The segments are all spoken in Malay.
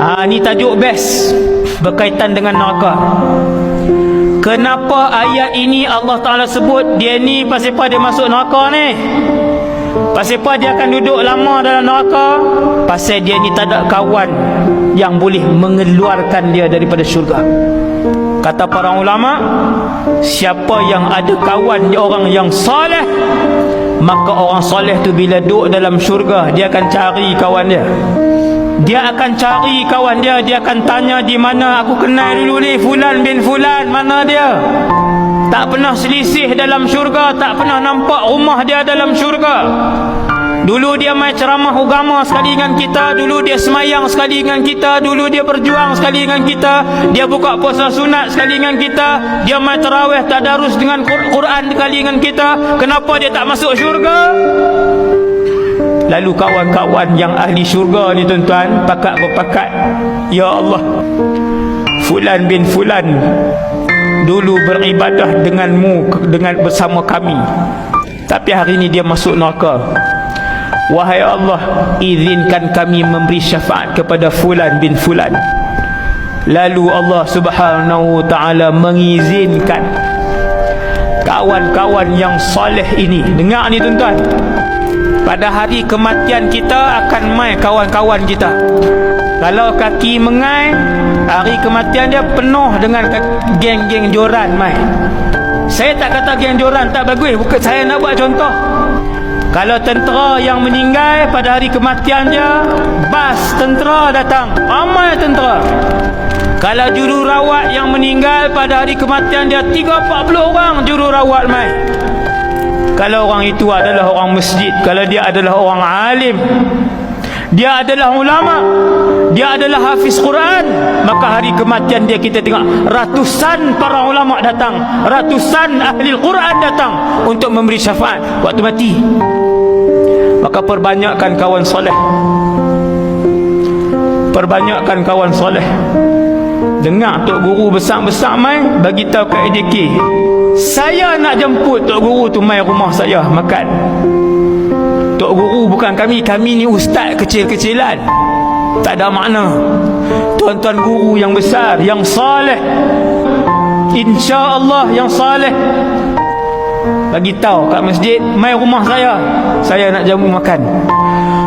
Ni tajuk best berkaitan dengan neraka. Kenapa ayat ini Allah Ta'ala sebut dia ni pasal apa dia masuk neraka ni? Pasal apa dia akan duduk lama dalam neraka? Pasal dia ni tak ada kawan yang boleh mengeluarkan dia daripada syurga. Kata para ulama, siapa yang ada kawan orang yang soleh, maka orang soleh tu bila duduk dalam syurga, dia akan cari kawan dia. Dia akan cari kawan dia. Dia akan tanya, di mana aku kenal dulu ni, Fulan bin Fulan, mana dia? Tak pernah selisih dalam syurga, tak pernah nampak rumah dia dalam syurga. Dulu dia main ceramah agama sekali dengan kita, dulu dia semayang sekali dengan kita, dulu dia berjuang sekali dengan kita, dia buka puasa sunat sekali dengan kita, dia main tarawih tadarus dengan Quran sekali dengan kita. Kenapa dia tak masuk syurga? Lalu kawan-kawan yang ahli syurga ni tuan-tuan, pakat berpakat, ya Allah, Fulan bin Fulan dulu beribadah denganmu, bersama kami, tapi hari ini dia masuk neraka. Wahai Allah, izinkan kami memberi syafaat kepada Fulan bin Fulan. Lalu Allah Subhanahu wa ta'ala mengizinkan kawan-kawan yang soleh ini, dengar ni tuan-tuan, pada hari kematian kita akan mai kawan-kawan kita. Kalau kaki mengai, hari kematian dia penuh dengan geng-geng joran mai. Saya tak kata geng joran tak bagus, bukan, saya nak buat contoh. Kalau tentera yang meninggal pada hari kematian dia, bas tentera datang, ramai tentera. Kalau jururawat yang meninggal pada hari kematian dia, 30-40 orang jururawat mai. Kalau orang itu adalah orang masjid, kalau dia adalah orang alim, dia adalah ulama, dia adalah hafiz Quran, maka hari kematian dia kita tengok ratusan para ulama datang, ratusan ahli Quran datang untuk memberi syafaat waktu mati. Maka perbanyakkan kawan soleh, perbanyakkan kawan soleh. Dengar Tok Guru besar-besar mai bagi tahu kat ADK, saya nak jemput Tok Guru tu mai rumah saya makan. Tok Guru bukan kami ni ustaz kecil-kecilan, tak ada makna. Tuan-tuan guru yang besar, yang saleh, insya-Allah yang saleh, bagi tahu kat masjid, mai rumah saya nak jamu makan.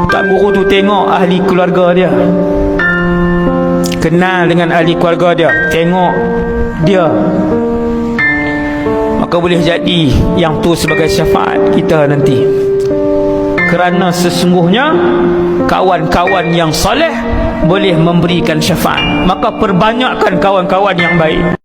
Tok Guru tu tengok ahli keluarga dia, kenal dengan ahli keluarga dia, tengok dia, maka boleh jadi yang tu sebagai syafaat kita nanti. Kerana sesungguhnya kawan-kawan yang soleh boleh memberikan syafaat, maka perbanyakkan kawan-kawan yang baik.